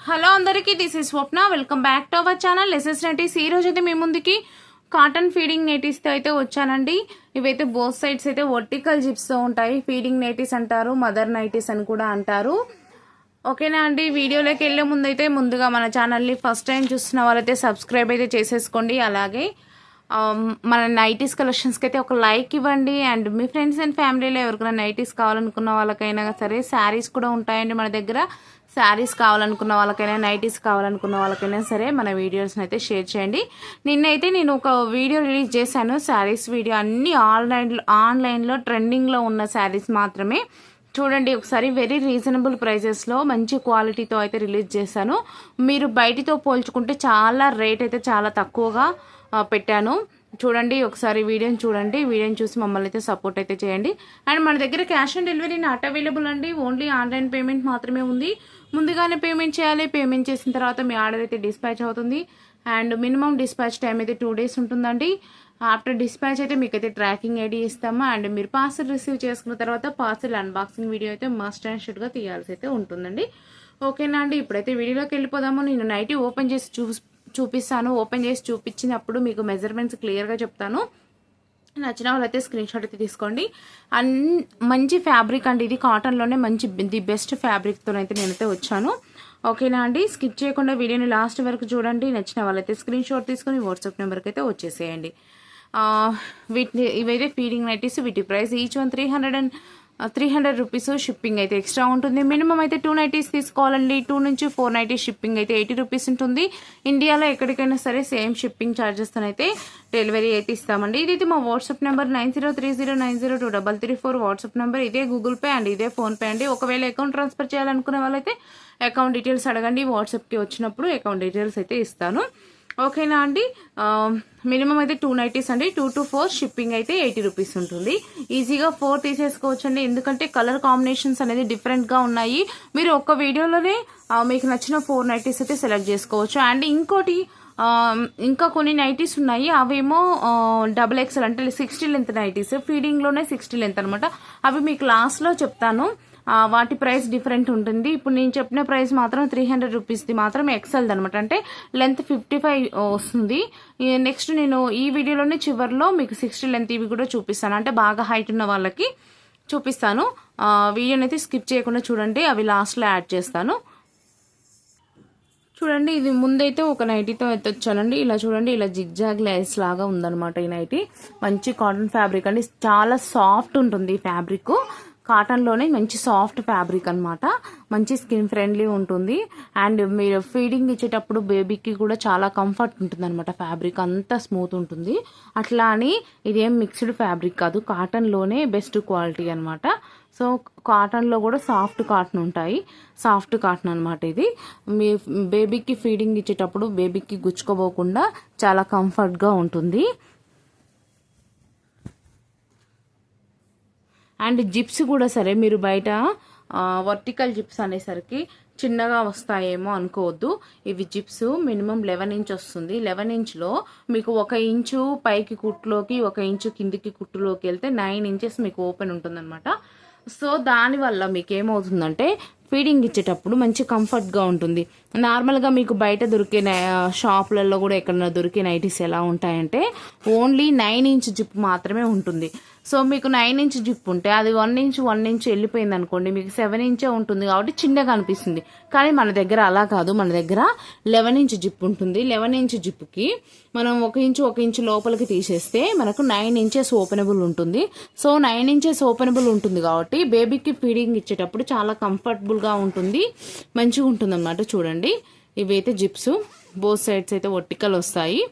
Hello అందరికీ this is Swapna welcome back to our channel SS nineties. ఈ రోజు అయితే మీ ముందుకి కాటన్ ఫీడింగ్ నైటీస్ తో అయితే వచ్చానండి. ఇవైతే బోత్ సైడ్స్ అయితే వర్టికల్ జిప్స్ తో ఉంటాయి. ఫీడింగ్ నైటీస్ అంటారు, మదర్ నైటీస్ అని కూడా అంటారు. ఓకేనా అండి, వీడియోలోకి వెళ్లే ముందు అయితే ముందుగా మన ఛానల్ని ఫస్ట్ టైం చూస్తున్న వాళ్ళైతే సబ్స్క్రైబ్ అయితే చేసేసుకోండి. అలాగే మన నైటీస్ కలెక్షన్స్కి అయితే ఒక లైక్ ఇవ్వండి. అండ్ మీ ఫ్రెండ్స్ అండ్ ఫ్యామిలీలో ఎవరికైనా నైటీస్ కావాలనుకున్న వాళ్ళకైనా సరే శారీస్ కూడా ఉంటాయండి మన దగ్గర. శారీస్ కావాలనుకున్న వాళ్ళకైనా నైటీస్ కావాలనుకున్న వాళ్ళకైనా సరే మన వీడియోస్ని అయితే షేర్ చేయండి. నిన్నైతే నేను ఒక వీడియో రిలీజ్ చేశాను, శారీస్ వీడియో. అన్ని ఆన్లైన్లో ట్రెండింగ్లో ఉన్న శారీస్ మాత్రమే చూడండి ఒకసారి. వెరీ రీజనబుల్ ప్రైజెస్లో మంచి క్వాలిటీతో అయితే రిలీజ్ చేశాను. మీరు బయటితో పోల్చుకుంటే చాలా రేట్ అయితే చాలా తక్కువగా పెట్టాను. చూడండి ఒకసారి వీడియోని చూడండి. వీడియోని చూసి మమ్మల్ని అయితే సపోర్ట్ అయితే చేయండి. అండ్ మన దగ్గర cash on delivery not available అండి. ఓన్లీ ఆన్లైన్ పేమెంట్ మాత్రమే ఉంది. ముందుగానే పేమెంట్ చేయాలి. పేమెంట్ చేసిన తర్వాత మీ ఆర్డర్ అయితే డిస్పాచ్ అవుతుంది. అండ్ మినిమం డిస్పాచ్ టైం అయితే 2 days ఉంటుందండి. ఆఫ్టర్ డిస్పాచ్ అయితే మీకు అయితే ట్రాకింగ్ ఐడి ఇస్తాము. అండ్ మీరు పార్సల్ రిసీవ్ చేసుకున్న తర్వాత పార్సల్ అన్బాక్సింగ్ వీడియో అయితే మస్ట్ అండ్ షుడ్గా తీయాల్సి అయితే ఉంటుందండి. ఓకేనా అండి, ఇప్పుడైతే వీడియోలోకి వెళ్ళిపోదాము. నేను నైటీ ఓపెన్ చేసి చూపిస్తాను. ఓపెన్ చేసి చూపించినప్పుడు మీకు మెజర్మెంట్స్ క్లియర్గా చెప్తాను. నచ్చిన వాళ్ళైతే స్క్రీన్ షాట్ అయితే తీసుకోండి. మంచి ఫ్యాబ్రిక్ అండి ఇది. కాటన్లోనే మంచి ది బెస్ట్ ఫ్యాబ్రిక్తోనైతే నేనైతే వచ్చాను. ఓకేనా అండి, స్కిప్ చేయకుండా వీడియోని లాస్ట్ వరకు చూడండి. నచ్చిన వాళ్ళైతే స్క్రీన్ షాట్ తీసుకొని వాట్సాప్ నెంబర్కి అయితే వచ్చేసేయండి. ఇవైతే ఫీడింగ్ నైటీస్. వీటి price each one 300 rupees. Shipping అయితే ఎక్స్ట్రా ఉంటుంది. మినిమం అయితే 2 నైటీస్ తీసుకోవాలండి. 2 నుంచి 4 నైటీస్ షిప్పింగ్ అయితే 80 రూపీస్ ఉంటుంది. ఇండియాలో ఎక్కడికైనా సరే సేమ్ షిప్పింగ్ ఛార్జెస్తో అయితే డెలివరీ అయితే ఇస్తామండి. ఇదైతే మా వాట్సాప్ నెంబర్ 9030902334 వాట్సాప్ నెంబర్. ఇదే గూగుల్ పే అండ్ ఇదే ఫోన్పే అండి. ఒకవేళ అకౌంట్ ట్రాన్స్ఫర్ చేయాలనుకునే వాళ్ళైతే అకౌంట్ డీటెయిల్స్ అడగండి. వాట్సాప్కి వచ్చినప్పుడు అకౌంట్ డీటెయిల్స్ అయితే ఇస్తాను. ఓకేనా అండి, మినిమం అయితే 2 నైటీస్ అండి. 2 to 4 షిప్పింగ్ అయితే 80 రూపీస్ ఉంటుంది. ఈజీగా 4 తీసేసుకోవచ్చు అండి. ఎందుకంటే కలర్ కాంబినేషన్స్ అనేది డిఫరెంట్గా ఉన్నాయి. మీరు ఒక్క వీడియోలోనే మీకు నచ్చిన 4 నైటీస్ అయితే సెలెక్ట్ చేసుకోవచ్చు. అండ్ ఇంకోటి ఇంకా కొన్ని నైటీస్ ఉన్నాయి. అవేమో XXL అంటే 60 లెంత్ నైటీస్. ఫీడింగ్లోనే 60 లెంత్ అనమాట. అవి మీకు లాస్ట్లో చెప్తాను. వాటి ప్రైస్ డిఫరెంట్ ఉంటుంది. ఇప్పుడు నేను చెప్పిన ప్రైస్ మాత్రం 300 రూపీస్ది మాత్రం ఎక్సెల్ది అనమాట. అంటే లెంత్ 55 వస్తుంది. నెక్స్ట్ నేను ఈ వీడియోలోనే చివరిలో మీకు 60 లెంత్ ఇవి కూడా చూపిస్తాను. అంటే బాగా హైట్ ఉన్న వాళ్ళకి చూపిస్తాను. వీడియోని అయితే స్కిప్ చేయకుండా చూడండి, అవి లాస్ట్లో యాడ్ చేస్తాను. చూడండి, ఇది ముందైతే ఒక నైటీతో అయితే వచ్చానండి. ఇలా చూడండి, ఇలా జిగ్జాగ్ లైన్స్ లాగా ఉందనమాట ఈ నైటీ. మంచి కాటన్ ఫ్యాబ్రిక్ అండి. చాలా సాఫ్ట్ ఉంటుంది ఈ ఫ్యాబ్రిక్. కాటన్లోనే మంచి సాఫ్ట్ ఫ్యాబ్రిక్ అనమాట. మంచి స్కిన్ ఫ్రెండ్లీ ఉంటుంది. అండ్ మీరు ఫీడింగ్ ఇచ్చేటప్పుడు బేబీకి కూడా చాలా కంఫర్ట్ ఉంటుంది అనమాట. ఫ్యాబ్రిక్ అంతా స్మూత్ ఉంటుంది. అట్లా అని ఇదేం మిక్స్డ్ ఫ్యాబ్రిక్ కాదు, కాటన్లోనే బెస్ట్ క్వాలిటీ అనమాట. సో కాటన్లో కూడా సాఫ్ట్ కాటన్ ఉంటాయి. సాఫ్ట్ కాటన్ అనమాట ఇది. మీ బేబీకి ఫీడింగ్ ఇచ్చేటప్పుడు బేబీకి గుచ్చుకోబోకుండా చాలా కంఫర్ట్గా ఉంటుంది. అండ్ జిప్స్ కూడా సరే, మీరు బయట వర్టికల్ జిప్స్ అనేసరికి చిన్నగా వస్తాయేమో అనుకోవద్దు. ఇవి జిప్స్ మినిమం 11 ఇంచ్ వస్తుంది. 11 ఇంచ్లో మీకు 1 ఇంచు పైకి కుట్టులోకి 1 ఇంచు కిందికి కుట్టులోకి వెళ్తే 9 ఇంచెస్ మీకు ఓపెన్ ఉంటుందన్నమాట. సో దానివల్ల మీకు ఏమవుతుందంటే ఫీడింగ్ ఇచ్చేటప్పుడు మంచి కంఫర్ట్గా ఉంటుంది. నార్మల్గా మీకు బయట దొరికే షాపులలో కూడా ఎక్కడైనా దొరికే నైటీస్ ఎలా ఉంటాయంటే ఓన్లీ 9 ఇంచ్ జిప్ మాత్రమే ఉంటుంది. సో మీకు 9 ఇంచ్ జిప్ ఉంటే అది 1 ఇంచ్ వెళ్ళిపోయింది అనుకోండి, మీకు 7 ఇంచే ఉంటుంది కాబట్టి చిన్నగా అనిపిస్తుంది. కానీ మన దగ్గర అలా కాదు. మన దగ్గర 11 ఇంచ్ జిప్ ఉంటుంది. 11 ఇంచ్ జిప్కి మనం 1 ఇంచు లోపలికి తీసేస్తే మనకు 9 ఇంచెస్ ఓపెనబుల్ ఉంటుంది. సో 9 ఇంచెస్ ఓపెనబుల్ ఉంటుంది కాబట్టి బేబీకి ఫీడింగ్ ఇచ్చేటప్పుడు చాలా కంఫర్టబుల్గా ఉంటుంది, మంచిగా ఉంటుంది అన్నమాట. చూడండి, ఇవైతే జిప్స్ బోత్ సైడ్స్ అయితే వర్టికల్ వస్తాయి.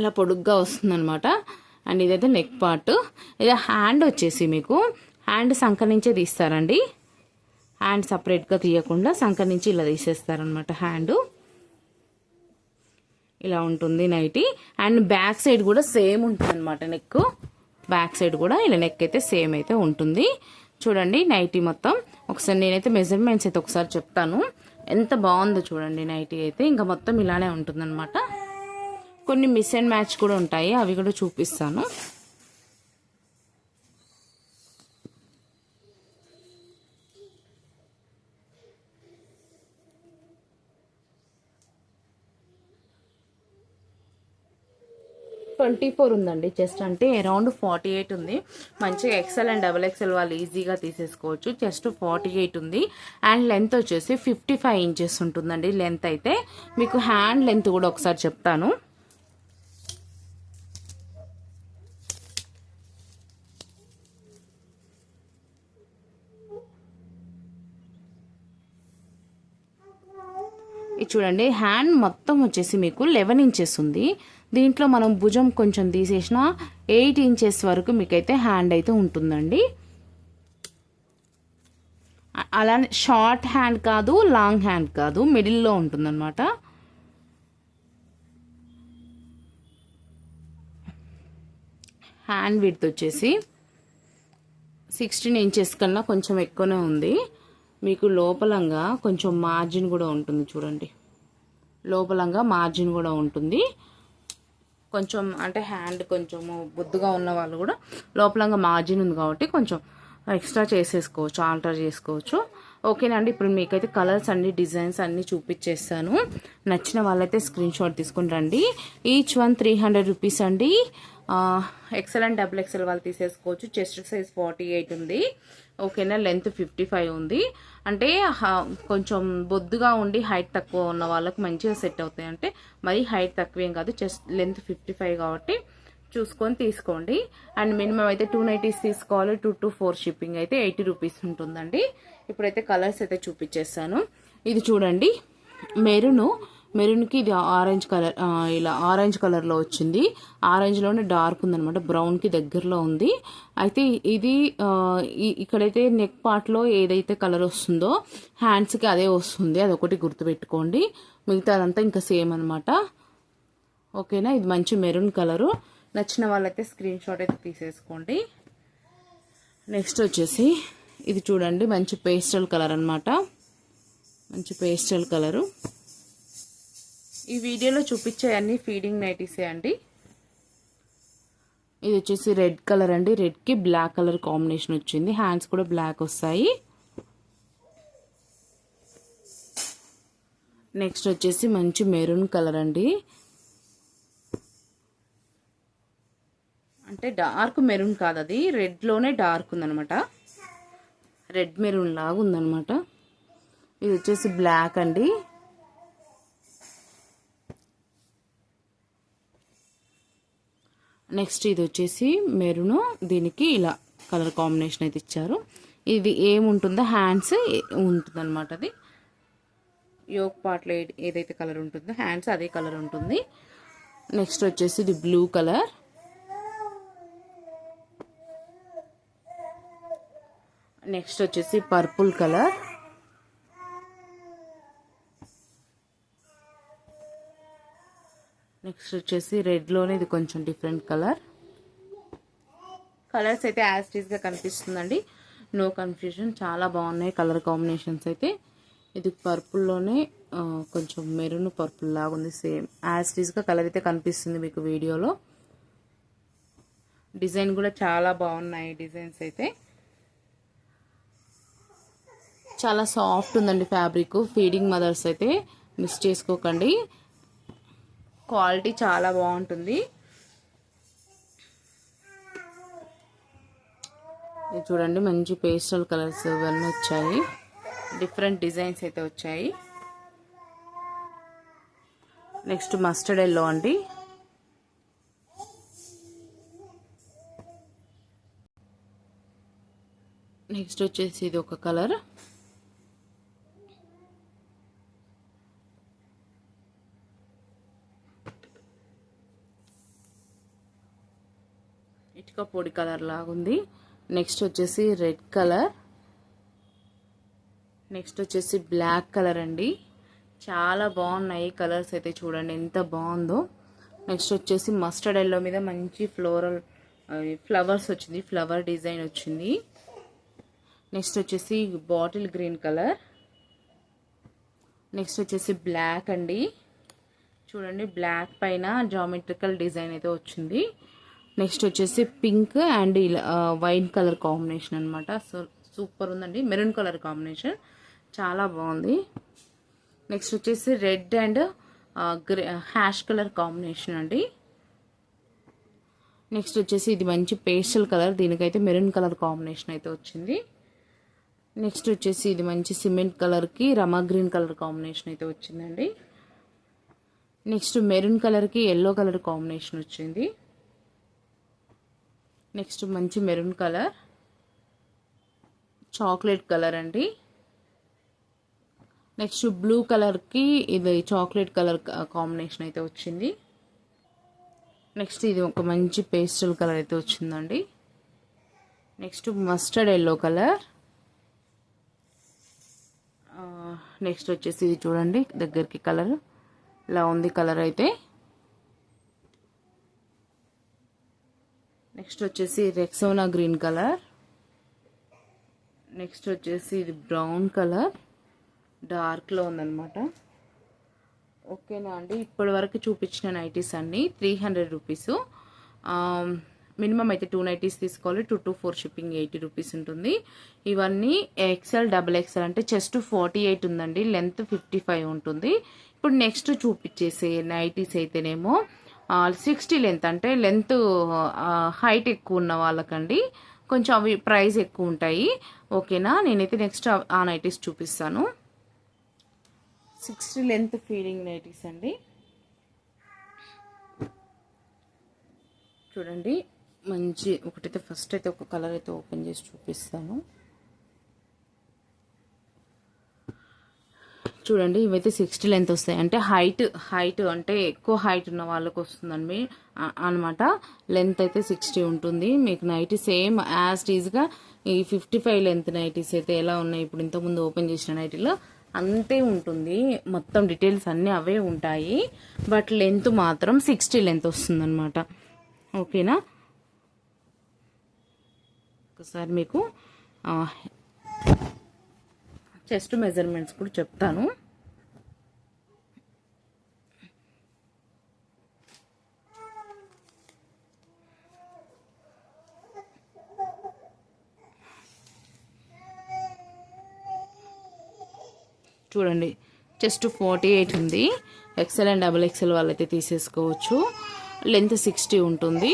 ఇలా పొడుగ్గా వస్తుంది అనమాట. అండ్ ఇదైతే నెక్ పార్ట్. ఇది హ్యాండ్ వచ్చేసి మీకు హ్యాండ్ సంక నుంచే తీస్తారండి. హ్యాండ్ సపరేట్గా తీయకుండా సంక నుంచి ఇలా తీసేస్తారనమాట. హ్యాండ్ ఇలా ఉంటుంది నైటీ. అండ్ బ్యాక్ సైడ్ కూడా సేమ్ ఉంటుంది అనమాట. నెక్ బ్యాక్ సైడ్ కూడా ఇలా నెక్ అయితే సేమ్ అయితే ఉంటుంది. చూడండి నైటీ మొత్తం. ఒకసారి నేనైతే మెజర్మెంట్స్ అయితే ఒకసారి చెప్తాను. ఎంత బాగుందో చూడండి నైటీ అయితే. ఇంకా మొత్తం ఇలానే ఉంటుందన్నమాట. కొన్ని మిస్ అండ్ మ్యాచ్ కూడా ఉంటాయి, అవి కూడా చూపిస్తాను. 24 ఉందండి చెస్ట్, అంటే అరౌండ్ 48 ఉంది. మంచిగా ఎక్సెల్ అండ్ డబుల్ ఎక్సెల్ వాళ్ళు ఈజీగా తీసేసుకోవచ్చు. చెస్ట్ 48 ఉంది అండ్ లెంత్ వచ్చేసి 55 ఇంచెస్ ఉంటుందండి లెంత్ అయితే. మీకు హ్యాండ్ లెంత్ కూడా ఒకసారి చెప్తాను. ఇది చూడండి, హ్యాండ్ మొత్తం వచ్చేసి మీకు 11 ఇంచెస్ ఉంది. దీంట్లో మనం భుజం కొంచెం తీసేసిన 8 ఇంచెస్ వరకు మీకైతే హ్యాండ్ అయితే ఉంటుందండి. అలానే షార్ట్ హ్యాండ్ కాదు, లాంగ్ హ్యాండ్ కాదు, మిడిల్లో ఉంటుందన్నమాట. హ్యాండ్ విడ్త్ వచ్చేసి 16 ఇంచెస్ కన్నా కొంచెం ఎక్కువనే ఉంది. మీకు లోపలంగా కొంచెం మార్జిన్ కూడా ఉంటుంది చూడండి, లోపలంగా మార్జిన్ కూడా ఉంటుంది. కొంచెం అంటే హ్యాండ్ కొంచెము బొద్దుగా ఉన్న వాళ్ళు కూడా లోపలంగా మార్జిన్ ఉంది కాబట్టి కొంచెం ఎక్స్ట్రా చేసేసుకోవచ్చు, ఆల్టర్ చేసుకోవచ్చు. ఓకేనండి, ఇప్పుడు మీకైతే కలర్స్ అన్ని డిజైన్స్ అన్ని చూపించేస్తాను. నచ్చిన వాళ్ళైతే స్క్రీన్ షాట్ తీసుకుని రండి. ఈచ్ వన్ 300 రూపీస్ అండి. ఎక్సెల్ అండ్ డబుల్ ఎక్సెల్ వాళ్ళు తీసేసుకోవచ్చు. చెస్ట్ సైజ్ 48 ఉంది. ఓకేనా, లెంత్ 55 ఉంది. అంటే కొంచెం బొద్దుగా ఉండి హైట్ తక్కువ ఉన్న వాళ్ళకి మంచిగా సెట్ అవుతాయి. అంటే మరి హైట్ తక్కువేం కాదు, చెస్ట్ లెంత్ 55 కాబట్టి చూసుకొని తీసుకోండి. అండ్ మినిమం అయితే 290 తీసుకోవాలి. 2 to 4 షిప్పింగ్ అయితే 80 రూపీస్ ఉంటుందండి. ఇప్పుడైతే కలర్స్ అయితే చూపించేస్తాను. ఇది చూడండి, మెరూన్కి ఇది ఆరెంజ్ కలర్, ఇలా ఆరెంజ్ కలర్లో వచ్చింది. ఆరెంజ్లోనే డార్క్ ఉందనమాట, బ్రౌన్కి దగ్గరలో ఉంది. అయితే ఇది ఇక్కడైతే నెక్ పార్ట్లో ఏదైతే కలర్ వస్తుందో హ్యాండ్స్కి అదే వస్తుంది, అదొకటి గుర్తుపెట్టుకోండి. మిగతాదంతా ఇంకా సేమ్ అనమాట. ఓకేనా, ఇది మంచి మెరూన్ కలరు. నచ్చిన వాళ్ళైతే స్క్రీన్ షాట్ అయితే తీసేసుకోండి. నెక్స్ట్ వచ్చేసి ఇది చూడండి, మంచి పేస్టల్ కలర్ అనమాట, మంచి పేస్టల్ కలరు. ఈ వీడియోలో చూపించే అన్ని ఫీడింగ్ నైటీసే అండి. ఇది వచ్చేసి రెడ్ కలర్ అండి, రెడ్కి బ్లాక్ కలర్ కాంబినేషన్ వచ్చింది. హ్యాండ్స్ కూడా బ్లాక్ వస్తాయి. నెక్స్ట్ వచ్చేసి మంచి మెరూన్ కలర్ అండి, అంటే డార్క్ మెరూన్ కాదు, అది రెడ్లోనే డార్క్ ఉందనమాట, రెడ్ మెరూన్ లాగా ఉందనమాట. ఇది వచ్చేసి బ్లాక్ అండి. నెక్స్ట్ ఇది వచ్చేసి మెరూన్, దీనికి ఇలా కలర్ కాంబినేషన్ అయితే ఇచ్చారు. ఇది ఏముంటుందో హ్యాండ్స్ ఉంటుంది అనమాట, అది యోక్ పార్ట్లో ఏదైతే కలర్ ఉంటుందో హ్యాండ్స్ అదే కలర్ ఉంటుంది. నెక్స్ట్ వచ్చేసి ఇది బ్లూ కలర్. నెక్స్ట్ వచ్చేసి పర్పుల్ కలర్. నెక్స్ట్ వచ్చేసి రెడ్లోనే ఇది కొంచెం డిఫరెంట్ కలర్. కలర్స్ అయితే యాజ్ ఇట్ ఈస్గా కనిపిస్తుందండి, నో కన్ఫ్యూజన్. చాలా బాగున్నాయి కలర్ కాంబినేషన్స్ అయితే. ఇది పర్పుల్లోనే కొంచెం మెరూన్ పర్పుల్ లాగా ఉంది, సేమ్ యాజ్ ఇట్ ఈస్గా కలర్ అయితే కనిపిస్తుంది మీకు వీడియోలో. డిజైన్ కూడా చాలా బాగున్నాయి డిజైన్స్ అయితే. చాలా సాఫ్ట్ ఉందండి ఫ్యాబ్రిక్. ఫీడింగ్ మదర్స్ అయితే మిస్ చేసుకోకండి, క్వాలిటీ చాలా బాగుంటుంది. ఇది చూడండి, మంచి పేస్టల్ కలర్స్ ఇవన్నీ వచ్చాయి, డిఫరెంట్ డిజైన్స్ అయితే వచ్చాయి. నెక్స్ట్ మస్టర్డ్ ఎల్లో అండి. నెక్స్ట్ వచ్చేసి ఇది ఒక కలర్. ఇటుక పొడి కలర్ లాగుంది. నెక్స్ట్ వచ్చేసి రెడ్ కలర్. నెక్స్ట్ వచ్చేసి బ్లాక్ కలర్ అండి. చాలా బాగున్నాయి కలర్స్ అయితే, చూడండి ఎంత బాగుందో. నెక్స్ట్ వచ్చేసి మస్టర్డ్ ఎల్లో మీద మంచి ఫ్లవర్స్ వచ్చింది, ఫ్లవర్ డిజైన్ వచ్చింది. నెక్స్ట్ వచ్చేసి బాటిల్ గ్రీన్ కలర్. నెక్స్ట్ వచ్చేసి బ్లాక్ అండి, చూడండి బ్లాక్ పైన జామెట్రికల్ డిజైన్ అయితే వచ్చింది. నెక్స్ట్ వచ్చేసి pink and white colour combination అనమాట. సో సూపర్ ఉందండి, మెరూన్ కలర్ కాంబినేషన్ చాలా బాగుంది. నెక్స్ట్ వచ్చేసి red and ash colour combination అండి. నెక్స్ట్ వచ్చేసి ఇది మంచి పేస్టల్ కలర్, దీనికైతే మెరూన్ కలర్ కాంబినేషన్ అయితే వచ్చింది. నెక్స్ట్ వచ్చేసి ఇది మంచి సిమెంట్ కలర్కి రమా గ్రీన్ కలర్ కాంబినేషన్ అయితే వచ్చిందండి. నెక్స్ట్ మెరూన్ కలర్కి ఎల్లో కలర్ కాంబినేషన్ వచ్చింది. నెక్స్ట్ మంచి మెరూన్ కలర్, చాక్లెట్ కలర్ అండి. నెక్స్ట్ బ్లూ కలర్కి ఇది చాక్లెట్ కలర్ కాంబినేషన్ అయితే వచ్చింది. నెక్స్ట్ ఇది ఒక మంచి పేస్టల్ కలర్ అయితే వచ్చిందండి. Next mustard yellow colour. Next వచ్చేసి ఇది చూడండి దగ్గరికి కలర్ ఇలా ఉంది కలర్ అయితే. నెక్స్ట్ వచ్చేసి రెక్సోనా గ్రీన్ కలర్. నెక్స్ట్ వచ్చేసి ఇది బ్రౌన్ కలర్, డార్క్లో ఉందన్నమాట. ఓకేనా అండి, ఇప్పటి వరకు చూపించిన నైటీస్ అన్నీ 300 రూపీస్. మినిమం అయితే 2 నైటీస్ తీసుకోవాలి. 2 to 4 షిప్పింగ్ 80 రూపీస్ ఉంటుంది. ఇవన్నీ XL XXL అంటే చెస్ట్ 48 ఉందండి, లెంత్ 55 ఉంటుంది. ఇప్పుడు నెక్స్ట్ చూపించేసే నైటీస్ అయితేనేమో 60 లెంత్, అంటే లెంత్ హైట్ ఎక్కువ ఉన్న వాళ్ళకండి కొంచెం అవి ప్రైస్ ఎక్కువ ఉంటాయి. ఓకేనా, నేనైతే నెక్స్ట్ ఆ నైటీస్ చూపిస్తాను. 60 లెంత్ ఫీడింగ్ నైటీస్ అండి. చూడండి మంచి ఒకటైతే ఫస్ట్ అయితే ఒక కలర్ అయితే ఓపెన్ చేసి చూపిస్తాను. చూడండి ఇవైతే 60 లెంత్ వస్తాయి, అంటే హైట్ అంటే ఎక్కువ హైట్ ఉన్న వాళ్ళకి వస్తుందండి అనమాట. లెంత్ అయితే 60 ఉంటుంది. మీకు నైటీ సేమ్ యాజ్ టీజ్గా ఈ 55 లెంత్ నైటీస్ అయితే ఎలా ఉన్నాయి ఇప్పుడు ఇంతకుముందు ఓపెన్ చేసిన నైటీలో అంతే ఉంటుంది. మొత్తం డీటెయిల్స్ అన్నీ అవే ఉంటాయి, బట్ లెంత్ మాత్రం 60 లెంత్ వస్తుందన్నమాట. ఓకేనా, ఒకసారి మీకు చెస్ట్ మెజర్మెంట్స్ కూడా చెప్తాను. చూడండి చెస్ట్ 48 ఉంది. XL అండ్ XXL వాళ్ళైతే తీసేసుకోవచ్చు. లెంత్ 60 ఉంటుంది.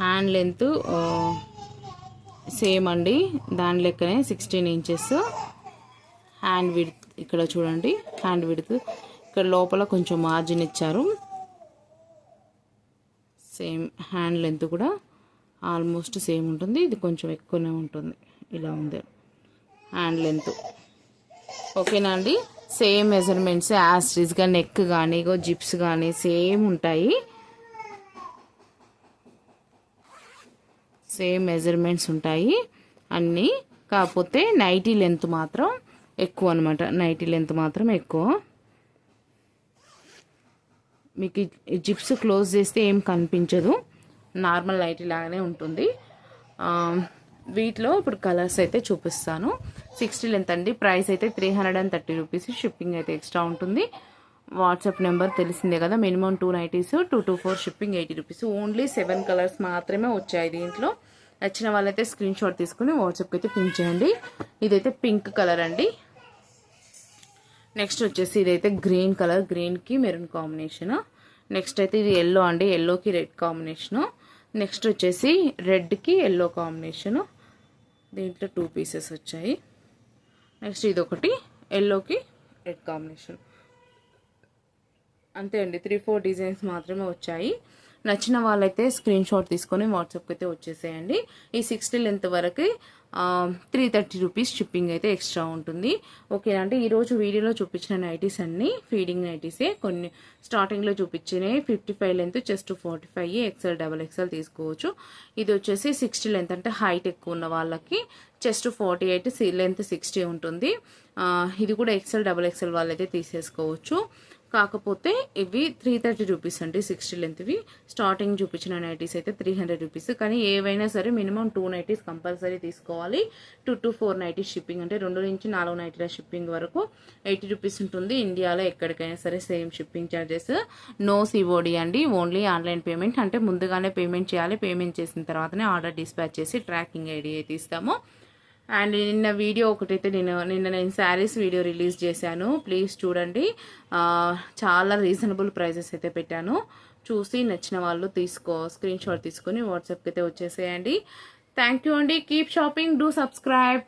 హ్యాండ్ లెంత్ సేమ్ అండి, దాని లెక్కనే 16 ఇంచెస్. హ్యాండ్ విడ్త్ ఇక్కడ చూడండి, హ్యాండ్ విడ్త్ ఇక్కడ లోపల కొంచెం మార్జిన్ ఇచ్చారు. సేమ్ హ్యాండ్ లెంత్ కూడా ఆల్మోస్ట్ సేమ్ ఉంటుంది, ఇది కొంచెం ఎక్కువనే ఉంటుంది. ఇలా ఉంది హ్యాండ్ లెంత్. ఓకేనా అండి, సేమ్ మెజర్మెంట్స్ యాస్ట్రీస్గా నెక్ కానీ జిప్స్ కానీ సేమ్ ఉంటాయి. సేమ్ మెజర్మెంట్స్ ఉంటాయి అన్నీ, కాకపోతే నైటీ లెంత్ మాత్రం ఎక్కువ అనమాట. నైటీ లెంత్ మాత్రం ఎక్కువ. మీకు ఈ జిప్స్ క్లోజ్ చేస్తే ఏం కనిపించదు, నార్మల్ నైటీ లాగానే ఉంటుంది. వీటిలో ఇప్పుడు కలర్స్ అయితే చూపిస్తాను. 60 లెంత్ అండి, ప్రైస్ అయితే 330 రూపీస్. షిప్పింగ్ అయితే ఎక్స్ట్రా ఉంటుంది. వాట్సాప్ నెంబర్ తెలిసిందే కదా, minimum 2 nighties 2 to 4 shipping 80 rupees. Only 7 colours మాత్రమే వచ్చాయి దీంట్లో. నచ్చిన వాళ్ళైతే స్క్రీన్ షాట్ తీసుకుని వాట్సాప్కి అయితే పిన్ చేయండి. ఇదైతే పింక్ కలర్ అండి. నెక్స్ట్ వచ్చేసి ఇదైతే గ్రీన్ కలర్, గ్రీన్కి మెరూన్ కాంబినేషన్. నెక్స్ట్ అయితే ఇది ఎల్లో అండి, ఎల్లోకి రెడ్ కాంబినేషను. నెక్స్ట్ వచ్చేసి రెడ్కి ఎల్లో కాంబినేషను, దీంట్లో 2 పీసెస్ వచ్చాయి. నెక్స్ట్ ఇది ఒకటి ఎల్లోకి రెడ్ కాంబినేషన్. అంతే అండి, 3-4 డిజైన్స్ మాత్రమే వచ్చాయి. నచ్చిన వాళ్ళైతే స్క్రీన్ షాట్ తీసుకొని వాట్సాప్కి అయితే వచ్చేసేయండి. ఈ 60 లెంత్ వరకు 330 రూపీస్ షిప్పింగ్ అయితే ఎక్స్ట్రా ఉంటుంది. ఓకే అంటే ఈరోజు వీడియోలో చూపించిన నైటీస్ అన్నీ ఫీడింగ్ నైటీసే. కొన్ని స్టార్టింగ్లో చూపించినాయి 55 లెంత్, చెస్ట్ 45, XL XXL తీసుకోవచ్చు. ఇది వచ్చేసి 60 లెంత్, అంటే హైట్ ఎక్కువ ఉన్న వాళ్ళకి చెస్ట్ 48, లెంత్ 60 ఉంటుంది. ఇది కూడా XL XXL వాళ్ళైతే తీసేసుకోవచ్చు. కాకపోతే ఇవి 330 రూపీస్ అండి 60 లెంత్వి. స్టార్టింగ్ చూపించిన నైటీస్ అయితే 300 రూపీస్. కానీ ఏవైనా సరే మినిమం 2 నైటీస్ కంపల్సరీ తీసుకోవాలి. 2 to 4 నైటీస్ షిప్పింగ్, అంటే 2 నుంచి 4 నైటీల షిప్పింగ్ వరకు 80 రూపీస్ ఉంటుంది. ఇండియాలో ఎక్కడికైనా సరే same shipping charges. No COD అండి, ఓన్లీ ఆన్లైన్ పేమెంట్. అంటే ముందుగానే పేమెంట్ చేయాలి. పేమెంట్ చేసిన తర్వాతనే ఆర్డర్ డిస్పాచ్ చేసి ట్రాకింగ్ ఐడి అయితే ఇస్తాము. అండ్ నిన్న వీడియో ఒకటైతే నేను శారీస్ వీడియో రిలీజ్ చేశాను, ప్లీజ్ చూడండి. చాలా రీజనబుల్ ప్రైజెస్ అయితే పెట్టాను. చూసి నచ్చిన వాళ్ళు స్క్రీన్ షాట్ తీసుకొని వాట్సాప్కి అయితే వచ్చేసేయండి. థ్యాంక్ యూ అండి. Keep shopping, do subscribe.